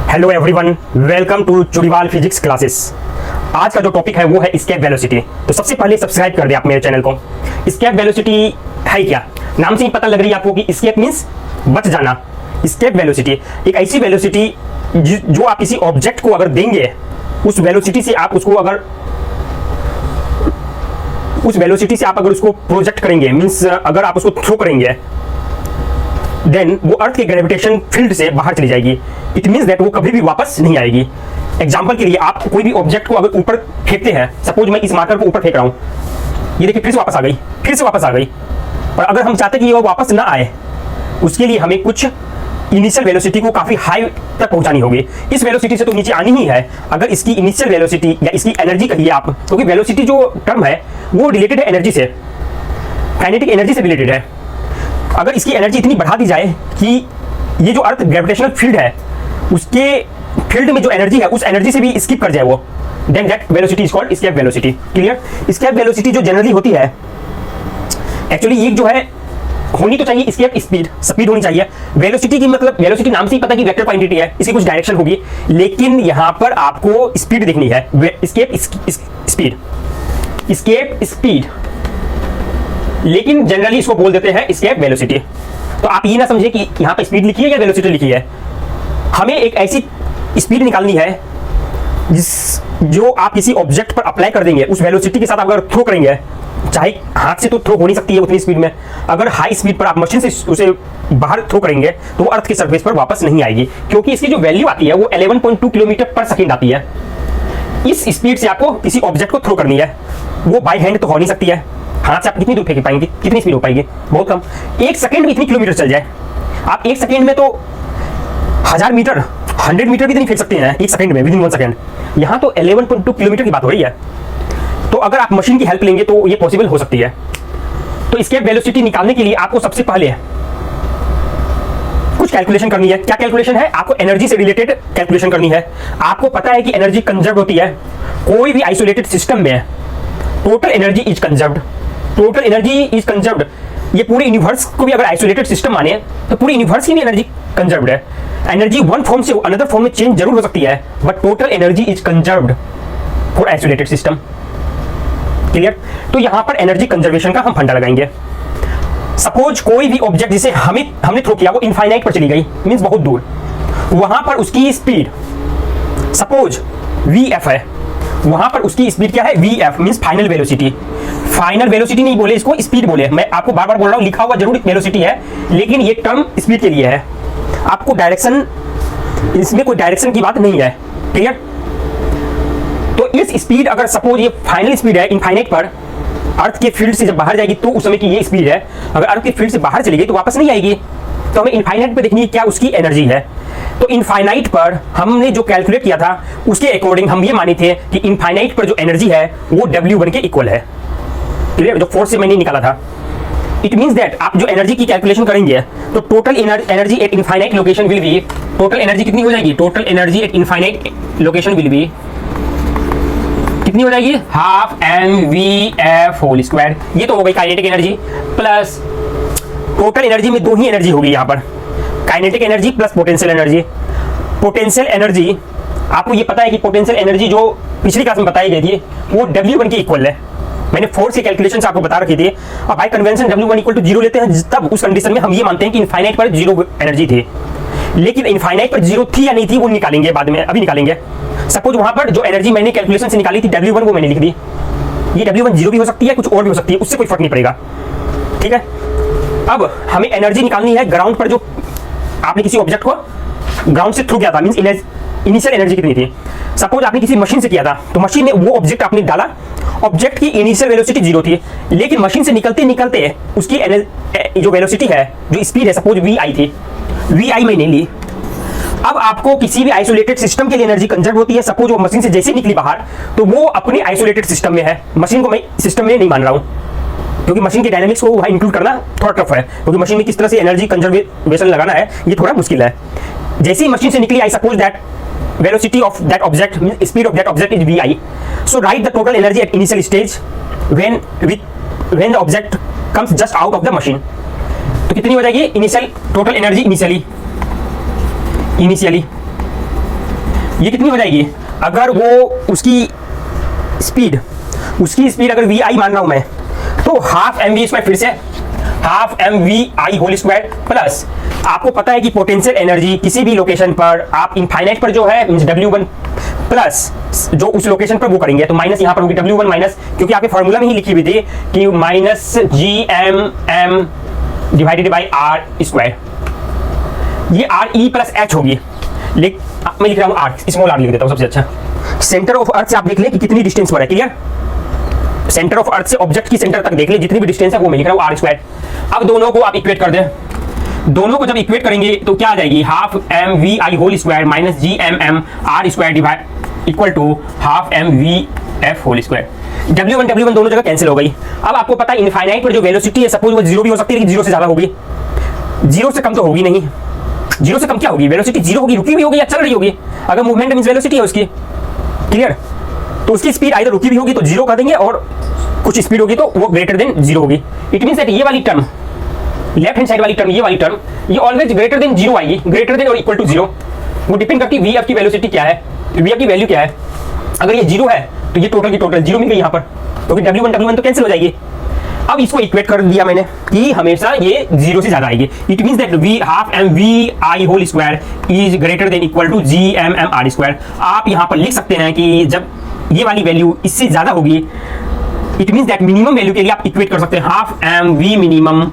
Hello everyone, welcome to Chudiwal physics classes. आज का जो टॉपिक है वो है एस्केप वेलोसिटी। तो सबसे पहले सब्सक्राइब कर दे आप मेरे चैनल को। एस्केप वेलोसिटी है क्या? नाम से ही पता लग रही है आपको कि एस्केप मींस बच जाना। एस्केप वेलोसिटी एक ऐसी वेलोसिटी जो आप किसी ऑब्जेक्ट को अगर देंगे, उस वेलोसिटी से आप उसको प्रोजेक्ट करेंगे, मींस अगर आप उसको थ्रो करेंगे, देन वो अर्थ के ग्रेविटेशन फील्ड से बाहर चली जाएगी। इट मींस दैट वो कभी भी वापस नहीं आएगी। एग्जांपल के लिए आप कोई भी ऑब्जेक्ट को अगर ऊपर फेंकते हैं, सपोज मैं इस मार्कर को ऊपर फेंक रहा हूं, ये देखिए फिर से वापस आ गई। और अगर हम चाहते हैं कि वो वापस ना आए, उसके लिए हमें कुछ इनिशियल वेलोसिटी को काफी हाई तक पहुंचानी होगी। इस वेलोसिटी से तो नीचे आनी ही है। अगर इसकी इनिशियल वेलोसिटी या इसकी एनर्जी कहिए आप, क्योंकि वेलोसिटी जो टर्म है वो रिलेटेड है एनर्जी से, काइनेटिक एनर्जी से रिलेटेड है। अगर इसकी एनर्जी इतनी बढ़ा दी जाए कि ये जो अर्थ ग्रेविटेशनल फील्ड है, उसके फील्ड में जो एनर्जी है उस एनर्जी से भी स्किप कर जाए वो, then that velocity is called escape velocity. Clear? Escape velocity जो जनरली होती है, एक्चुअली ये जो है होनी तो चाहिए एस्केप स्पीड होनी चाहिए। वेलोसिटी की मतलब वेलोसिटी नाम से ही पता कि वेक्टर क्वांटिटी है, इसकी कुछ डायरेक्शन होगी, लेकिन यहां पर आपको स्पीड देखनी है। एस्केप स्पीड, लेकिन जनरली इसको बोल देते हैं एस्केप वेलोसिटी। तो आप ये ना समझे कि यहां पर स्पीड लिखी है या वेलोसिटी लिखी है। हमें एक ऐसी स्पीड निकालनी है जो आप किसी ऑब्जेक्ट पर अप्लाई कर देंगे, उस वेलोसिटी के साथ अगर थ्रो करेंगे, चाहे हाथ से तो थ्रो हो नहीं सकती है उतनी स्पीड में, अगर हाई स्पीड पर आप मशीन से उसे बाहर थ्रो करेंगे तो वो अर्थ के सरफेस पर वापस नहीं आएगी, क्योंकि इसकी जो वैल्यू आती है वो 11.2 किलोमीटर पर सेकेंड आती है। इस स्पीड से आपको किसी ऑब्जेक्ट को थ्रो करनी है। वो बाई हैंड तो हो नहीं सकती है, हाथ से आप कितनी दूर फेंक पाएंगे, कितनी स्पीड हो पाएगी? बहुत कम। एक सेकंड में इतनी किलोमीटर चल जाए, आप एक सेकंड में तो 1000 मीटर 100 मीटर भी नहीं फेंक सकते हैं एक सेकंड में, विदिन 1 सेकंड। यहां तो 11.2 किलोमीटर की बात हो रही है। तो अगर आप मशीन की हेल्प लेंगे तो ये पॉसिबल हो सकती है। तो एस्केप वेलोसिटी निकालने के लिए आपको सबसे पहले कुछ कैलकुलेशन करनी है। क्या कैलकुलेशन है? आपको एनर्जी से रिलेटेड कैलकुलेशन करनी है। आपको पता है कि एनर्जी कंजर्व होती है कोई भी आइसोलेटेड सिस्टम में। Total energy is conserved. Total energy is conserved. ये पूरे यूनिवर्स को भी अगर आइसोलेटेड सिस्टम माने तो पूरे यूनिवर्स की भी एनर्जी कंजर्व्ड है। एनर्जी वन फॉर्म से अनदर फॉर्म में चेंज जरूर हो सकती है, but total energy is conserved for isolated system. Clear? तो यहां पर एनर्जी कंजर्वेशन का हम फंडा लगाएंगे। सपोज कोई भी ऑब्जेक्ट जिसे हमने थ्रो किया वो इनफाइनाइट पर चली गई, मींस बहुत दूर, वहां पर उसकी स्पीड सपोज vf है, वहां पर उसकी स्पीड क्या है? vf means final velocity. Final velocity नहीं बोले, इसको स्पीड बोले। मैं आपको बार बार बोल रहा हूं, लिखा हुआ जरूर वेलोसिटी है, लेकिन ये टर्म स्पीड के लिए है। आपको डायरेक्शन, इसमें कोई डायरेक्शन की बात नहीं है। क्लियर? तो इस स्पीड, अगर सपोज ये फाइनल स्पीड है इनफाइनाइट पर, अर्थ के फील्ड से जब बाहर जाएगी तो उस समय की ये स्पीड है। अगर अर्थ के फील्ड से बाहर चली गई तो वापस नहीं आएगी। तो हमें इनफाइनाइट पे देखनी है क्या उसकी एनर्जी है। तो इनफाइनाइट पर हमने जो कैलकुलेट किया था उसके अकॉर्डिंग हम ये माने थे कि इनफाइनाइट पर जो एनर्जी है वो W1 के इक्वल है। क्लियर? जो फोर्स से मैंने निकाला था। इट मींस दैट आप जो एनर्जी की कैलकुलेशन करेंगे तो total energy at infinite location will be, total energy कितनी हो जाएगी? Total energy at infinite location will be कितनी हो जाएगी? Half mvf whole square. ये तो हो गई kinetic energy, plus total energy में दो ही एनर्जी होगी यहाँ पर, kinetic energy plus potential energy. Potential energy, आपको ये पता है कि पोटेंशियल एनर्जी जो पिछली क्लास में बताई गई थी वो W1 के इक्वल है। मैंने फोर्स की कैलकुलेशन आपको बता रखी थी। अब bye convention W1 equal to 0 लेते हैं, तब उस कंडीशन में हम ये मानते हैं कि इनफाइनाइट पर 0 एनर्जी थी। लेकिन इनफाइनाइट पर 0 थी या नहीं थी वो निकालेंगे बाद में, अभी निकालेंगे। सपोज वहां पर जो एनर्जी मैंने कैलकुलेशन से निकाली थी W1, वो मैंने लिख दी। ये W1 0 भी हो सकती है, कुछ और भी हो सकती है, उससे कोई फर्क नहीं पड़ेगा। ठीक है? अब हमें एनर्जी निकालनी है ग्राउंड पर, जो आपने किसी ऑब्जेक्ट को ग्राउंड से थ्रू किया था, मींस इनिशियल एनर्जी कितनी थी। सपोज आपने किसी मशीन से किया था, तो मशीन ने वो ऑब्जेक्ट आपने डाला, ऑब्जेक्ट की इनिशियल वेलोसिटी 0 थी, लेकिन मशीन से निकलते निकलते उसकी जो वेलोसिटी है, जो स्पीड है, सपोज vi थी, vi मैंने ली। अब आपको किसी भी आइसोलेटेड सिस्टम के लिए एनर्जी कंजर्व होती है। सपोज वो मशीन से जैसे निकली बाहर तो वो अपने आइसोलेटेड सिस्टम में है, मशीन को मैं सिस्टम में नहीं मान रहा हूं, क्योंकि मशीन के डायनामिक्स को वहां इंक्लूड करना थोड़ा टफ है, क्योंकि मशीन में किस तरह से एनर्जी कंजर्वेशन लगाना है ये थोड़ा मुश्किल है। जैसे ही मशीन से निकली, I suppose that velocity of that object means speed of that object is vi, so write the total energy at initial stage when the object comes just out of the machine। तो कितनी हो जाएगी initial total energy initially ये कितनी हो जाएगी, अगर वो उसकी स्पीड अगर वी आई मान रहा हूं मैं, तो हाफ एम वी स्क्वायर, फिर से half M V I whole square plus आपको पता है कि पोटेंशियल एनर्जी किसी भी लोकेशन पर आप इनफाइनाइट पर जो है W1 प्लस जो उस लोकेशन पर वो करेंगे, तो माइनस यहाँ पर होगी W1 माइनस, क्योंकि आपके फॉर्मूला में ही लिखी हुई थी कि minus GMM divided by R square, ये RE प्लस H होगी। मैं लिख रहा हूँ R, स्मॉल r लिख देता हूँ सबसे अच्छा। सेंटर ऑफ अर्थ से आप देख ले कि कितनी डिस्टेंस पर है, क्लियर, सेंटर ऑफ अर्थ से ऑब्जेक्ट की सेंटर तक देख ले, जितनी भी डिस्टेंस है वो मैं लिख रहा हूँ R स्क्वायर। अब दोनों को आप इक्वेट कर दें, दोनों को जब इक्वेट करेंगे तो क्या आ जाएगी, half M V I whole square minus GMM R square divide equal to half M V F whole square. W1 दोनों जगह कैंसिल हो गई। अब आपको पता है इनफाइनाइट पर जो वेलोसिटी है, सपोज वो जीरो भी हो सकती है लेकिन जीरो से ज्यादा होगी, जीरो से कम तो होगी नहीं, जीरो से कम क्या होगी, वेलोसिटी जीरो होगी, रुकी हुई होगी या चल रही होगी। अगर मूवमेंट मींस वेलोसिटी है उसकी, क्लियर, तो उसकी स्पीड आइदर रुकी हुई होगी तो जीरो कर देंगे, और कुछ स्पीड होगी तो वो ग्रेटर देन जीरो होगी। इट मींस दैट ये वाली टर्म, लेफ्ट हैंड साइड वाली टर्म, ये वाली टर्म, ये ऑलवेज ग्रेटर देन जीरो आएगी, ग्रेटर देन और इक्वल टू जीरो। वो डिपेंड करती है वी आपकी वेलोसिटी क्या है, वी आपकी वैल्यू क्या है। अगर ये जीरो है तो ये टोटल की टोटल जीरो मिल गई यहाँ पर, क्योंकि W1 तो कैंसिल हो जाएगी। अब इसको इक्वेट कर दिया मैंने कि हमेशा ये जीरो से ज्यादा आएगी। It means that we half M V I whole square is greater than equal to GMM R square. आप यहाँ पर लिख सकते हैं कि जब ये वाली वैल्यू इससे ज्यादा होगी, it means that minimum value के लिए आप इक्वेट कर सकते हैं half M V minimum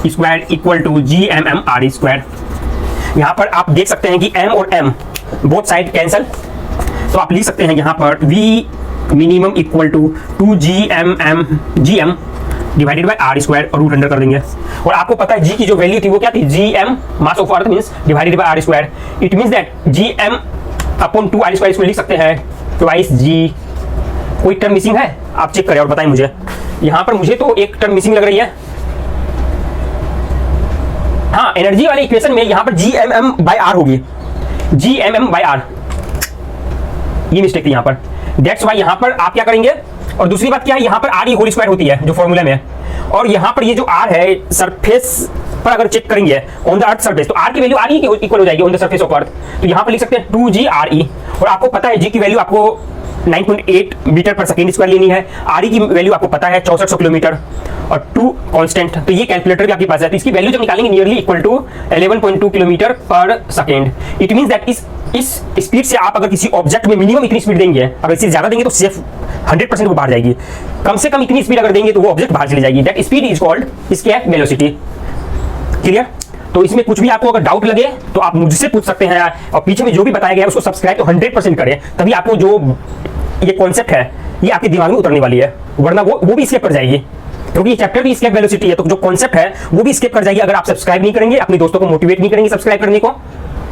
square equal to GMM R square. यहाँ पर आप देख सकते हैं कि m और m बोथ साइड कैंसल, तो आप लिख सकते हैं यहाँ पर v minimum equal to 2GM divided by R square और रूट अंडर कर देंगे। और आपको पता है g की जो वैल्यू थी वो क्या थी, GM mass of earth means divided by R square. It means that GM upon 2 R square, इसको लिख सकते हैं ट्वाइस g। कोई टर्म मिसिंग है आप चेक करें और बताएं मुझे। यहाँ पर मुझे तो एक टर्म मिसिंग लग रही है, हाँ, एनर्जी वाले इक्वेशन में यहाँ पर GMM बाय आर होगी, GMM बाय आर, ये मिस्टेक थी यहाँ पर। दैट्स वाई यहाँ पर आप क्या करेंगे, और दूसरी बात क्या है, यहाँ पर RE होल स्क्वायर होती है जो फॉर्मूला में है, और यहाँ पर ये जो R है सरफेस पर अगर चेक करेंगे ऑन द अर्थ सरफेस, तो R की वैल्यू RE के इक्वल हो जाएगी on the surface of earth. तो यहाँ पर लिख सकते हैं 2GRE, और आपको पता है G की वैल्यू आपको 9.8 मीटर पर सेकेंड स्क्वायर लेनी है, RE की वैल्यू आपको पता है 6400 किलोमीटर, और 2 कांस्टेंट, तो ये कैलकुलेटर भी आपके पास है, तो इसकी वैल्यू जब निकालेंगे नियरली इक्वल टू 11.2 किलोमीटर पर सेकेंड। इट मींस दैट इस स्पीड से आप अगर किसी ऑब्जेक्ट में मिनिमम इतनी स्पीड देंगे, अगर इससे ज्यादा देंगे तो सेफ 100% वो बाहर जाएगी, कम से कम इतनी स्पीड अगर देंगे तो वो ऑब्जेक्ट बाहर चली जाएगी। That speed is called escape velocity, clear. तो इसमें कुछ भी आपको अगर डाउट लगे तो आप मुझसे पूछ सकते हैं, और पीछे में जो भी बताया गया है उसको सब्सक्राइब तो 100% करें, तभी आपको जो ये कॉन्सेप्ट है ये आपके दिमाग में उतरने वाली है, वरना वो भी स्केप कर जाएगी, क्योंकि ये चैप्टर भी स्केप वेलोसिटी है, तो जो कॉन्सेप्ट है वो भी स्केप कर जाएगी अगर आप सब्सक्राइब नहीं करेंगे, अपने दोस्तों को मोटिवेट नहीं करेंगे सब्सक्राइब करने को।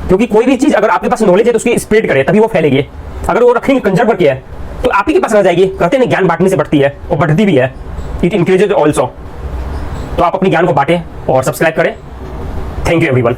क्योंकि कोई भी चीज अगर आपके पास नॉलेज है तो उसकी स्प्रेड करें, तभी वो फैलेगी। अगर वो रखेंगे कंजर्व करके है तो आप ही के पास रह जाएगी। कहते हैं ज्ञान बांटने से बढ़ती है, और बढ़ती भी है, इट इंक्रीजेज ऑल्सो। तो आप अपने ज्ञान को बांटें और सब्सक्राइब करें। Thank you everyone.